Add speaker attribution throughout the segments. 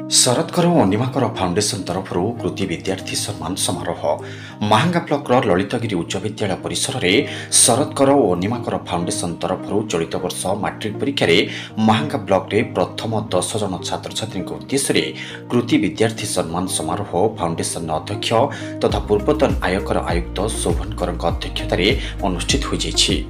Speaker 1: शरतकर और अनिमाकर फाउंडेशन तरफ कृति विद्यार्थी सम्मान समारोह महांगा ब्लॉक ललितगिरी उच्च विद्यालय परिसर में शरतकर और अनिमाकर फाउंडेशन तरफ चलित वर्ष मैट्रिक परीक्षा महांगा ब्लॉक रे प्रथम 10 जन छात्र छात्री उद्देश्य कृति विद्यार्थी सम्मान समारोह फाउंडेशन अध्यक्ष तथा पूर्वतन आयकर आयुक्त शोभनकर अध्यक्षतार अनुष्ठित हो जाइछि।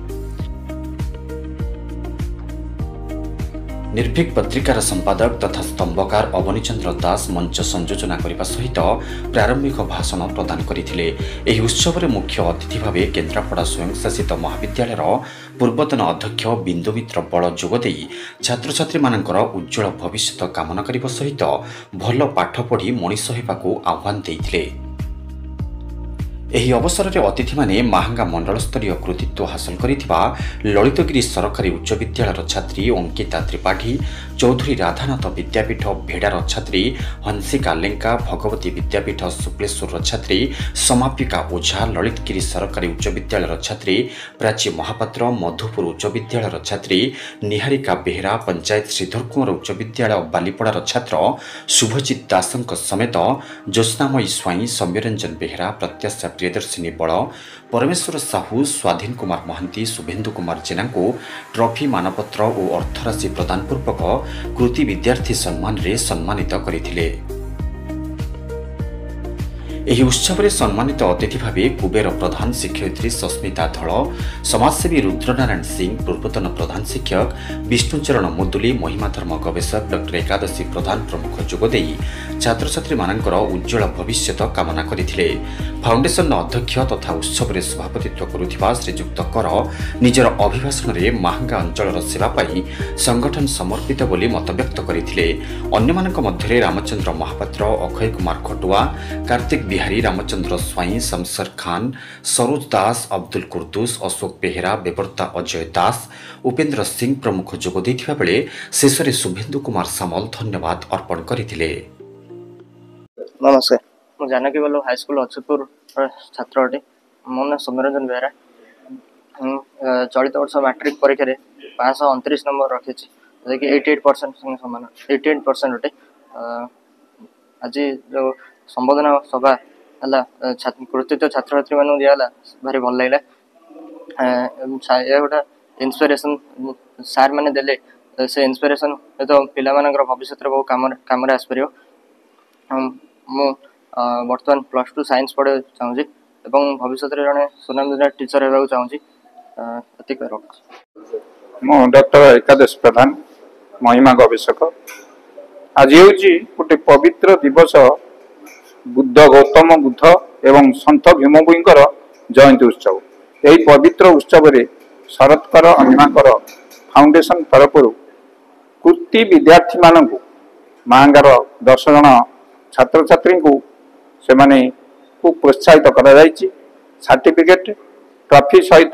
Speaker 1: निर्भीक पत्रिकार संपादक तथा स्तंभकार अवनी चंद्र दास मंच संयोजना करने सहित प्रारंभिक भाषण प्रदान करथिले। एही उत्सव में मुख्य अतिथि भाव केन्द्रापड़ा स्वयंशासित महाविद्यालय पूर्वतन अध्यक्ष बिंदु मित्र बल जोगदे छात्र छात्री मानकर उज्जवल भविष्य कामना करने सहित भल पाठ पढ़ी मनीष होगाकू आह्वान देइथिले। एही अवसर में अतिथि माने महांगा मंडल स्तरीय कृतित्व हासिल करिथिबा ललितगिरी सरकारी उच्च विद्यालय छात्री अंकिता त्रिपाठी, चौधरी राधानाथ विद्यापीठ भेड़ार छात्री हंसिका लेंका, भगवती विद्यापीठ शुक्लेश्वर छात्री समापिका ओझा, ललितगिरी सरकारी उच्च विद्यालय छात्री प्राची महापात्र, मधुपुर उच्च विद्यालय छात्री निहारिका बेहरा, पंचायत श्रीधर कुंवर उच्च विद्यालय बालीपड़ार छात्र शुभजित दासंक समेत ज्योत्स्नामयी स्वाई, सौम्यरंजन बेहरा, प्रत्याशा प्रियदर्शिनी बल, परमेश्वर साहू, स्वाधीन कुमार महांती, शुभेन्दु कुमार जेना को ट्रॉफी, मानपत्र और अर्थराशि प्रदान पूर्वक कृति विद्यार्थी सम्मान रे सम्मानित करथिले। एही उत्सव में सम्मानित अतिथि भाव कुबेर प्रधान, शिक्षयित्री सस्मिता धल, समाजसेवी रुद्रनारायण सिंह, पूर्वतन प्रधान शिक्षक विष्णुचरण मुदुली, महिमा धर्म गवेषक डॉ एकादशी प्रधान प्रमुख जोगदे छात्र छात्री मानकर उज्जवल भविष्य कामना करथिले। फाउंडेशन अध्यक्ष तथा उत्सव में सभापतित्व करुथिबा श्रीजुक्त कर निजर अभिभाषण में महांगा अंचल सेवा पाई संगठन समर्पित बोली मत व्यक्त करथिले। अन्यमानक मध्यरे रामचंद्र महापात्र, अक्षय कुमार खटुआ, कार्तिक बिहारी, रामचंद्र स्वाई, शमशेर खान, सरोज दास, अब्दुल कुर्दुस, अशोक बेहेरा, बेबर्ता अजय दास, उपेन्द्र सिंह प्रमुख जोग देथिबा बेले शेषरे शुभेन्दु कुमार सामल धन्यवाद अर्पण करथिले।
Speaker 2: नमस्कार, मु जानकी बल्लभ हाईस्कूल अच्युतपुर छात्र अटे। मो ना सौम्यरंजन बेहरा। चलित वर्ष मैट्रिक परीक्षा 529 नंबर रखी 88% समान 88% अटे। आज जो संबोधन सभा है कृतित्व छात्र छात्री मान दिगला भारी भल लगे। गोटे इन्स्पिरेसन सार मैंने देले से इन्स्पिरेसन तो पिला भविष्य बहुत कम आसपर। मु बर्तमान +2 साइंस पढ़े चाहूँगी एवं भविष्य में जड़े सुनामधन्य टीचर होगा चाहूँगी।
Speaker 3: मु डॉक्टर एकादशी प्रधान, महिमा गवेषक। आज हूँ गोटे पवित्र दिवस, बुद्ध गौतम बुद्ध एवं सन्थ भीमभूईंकर जयंती उत्सव। यही पवित्र उत्सव में शरतकर अनिमाकर फाउंडेशन तरफ कृति विद्यार्थी मानू महांगार 10 जन छात्र छात्री को से माने को प्रोत्साहित करा जायछि। सर्टिफिकेट ट्रॉफी सहित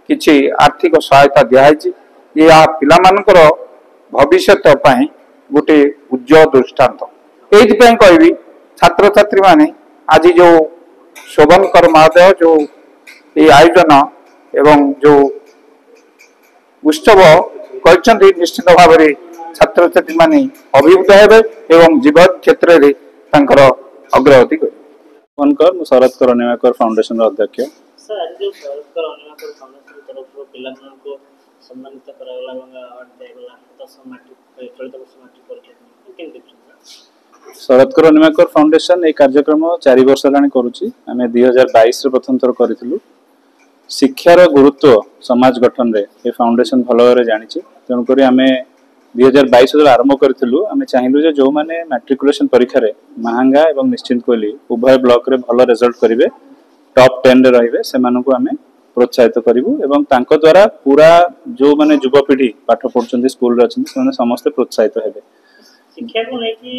Speaker 3: किछि आर्थिक सहायता दिखाई। यह पिला मानकर भविष्य पाई गोटे उज्जवल दृष्टांत। एइथिपाई कहबी छात्र छात्री माने आज जो शोभनकर महोदय जो ये आयोजन एवं जो उत्सव करछन्ति निश्चित भाव में छात्र छात्री माने अभिभूत हेबे एवं जीवन क्षेत्र रे तांकर अग्रगति
Speaker 4: कर। शरतकर अनिमाकर फाउंडेशन अध्यक्ष।
Speaker 5: सर आज जो शरतकर अनिमाकर फाउंडेशन तरफ पिला को सम्मानित करागला एवं अवार्ड देगला 10 मैट्रिक चलित वर्ष मैट्रिक परीक्षा केन देखछन।
Speaker 4: शरतकर अनिमाकर फाउंडेशन ए कार्यक्रम 4 वर्ष लानी करूची। आमे 2022 रे प्रथम थर करिथिलु। शिक्षार गुरुत्व समाज गठन रे ए फाउंडेशन भल भाବରେ जानिछि। तेणु करी आमे 2022 जो आरंभ करूँ आम चाहलु जो मैंने मैट्रिकुलेशन परीक्षा महांगा एवं निश्चिंत कोहली उभय ब्लॉक रे भल रिजल्ट करेंगे, टॉप 10 रे रहिबे से मानकु आमे प्रोत्साहित करिवु एवं तांको द्वारा पूरा जो माने युवपीढ़ी पाठ पढ़ुछन्ती स्कूल रे अछन्ती से समस्त प्रोत्साहित हेबे।
Speaker 5: शिक्षा को नै कि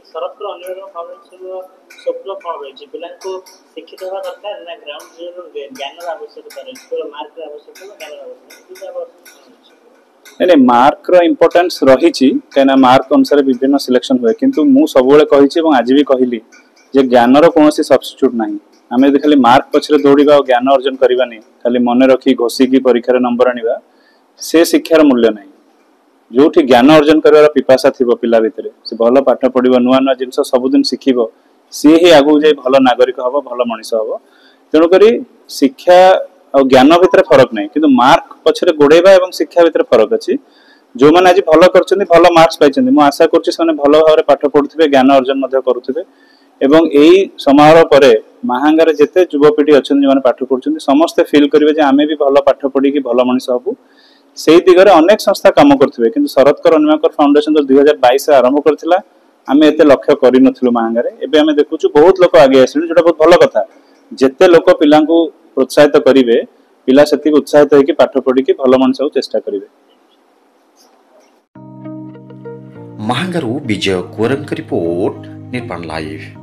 Speaker 5: शरतकर अनिमाकर फाउंडेशन स्वप्न कोन रही पिला को शिक्षित होगा दरकार ना ग्राउंड जीरो ज्ञान आवश्यकता रही स्कूल मार्क आवश्यकता ना ज्ञान आवश्यकता।
Speaker 4: नहीं मार्क रो इम्पोर्टेंस रही कहीं मार्क अनुसार विभिन्न सिलेक्शन हुए किंतु मु सबुले कही आज भी कहली जे ज्ञान कौन सब्स्टिट्यूट ना आम यदि खाली मार्क पछरे दौड़ा और ज्ञान अर्जन करवानी खाली मन रखी घोषिकी परीक्षा नंबर आनिबा से शिक्षार मूल्य ना। जो ज्ञान अर्जन कर पिपासा थी पिला भितर से भल पाठ पढ़ो नुआ नुआ जिन सबुदिन शिखब सी ही आगू जाए भल नागरिक हम भल मनीष हम तेणुक शिक्षा और ज्ञान भितर फरक नहीं कि मार्क पछरे गोड़ेबा और शिक्षा भितर फरक अच्छी जो मैंने आज भल कर भल मार्क्स पाई मुझे आशा करें भल भाव पाठ पढ़ुवे ज्ञान अर्जन करुवे एवं यही समारोह पर महांगार जिते युवपीढ़ी अच्छा जो पाठ पढ़ुं समस्ते फिल करेंगे आम भी भल पाठ पढ़ी भल मनीष हबू से दिगरे अनेक संस्था काम करथिबे किंतु शरतकर अनुमाकर फाउंडेशन तो 2022 आरंभ करथिला आमे एते लक्ष्य करि नथिलु महांगारे एबे आमे देखुछु बहुत लोक आगे आसिलु जेटा बहुत भलो कथा जेते लोक पिलांकु प्रोत्साहित करिवे पिला सेति उत्साहित होई कि पाठ पढी कि भलो मनसाउ चेष्टा करिवे।
Speaker 1: महांगारू विजय कोरंक रिपोर्ट निर्माण लाइव।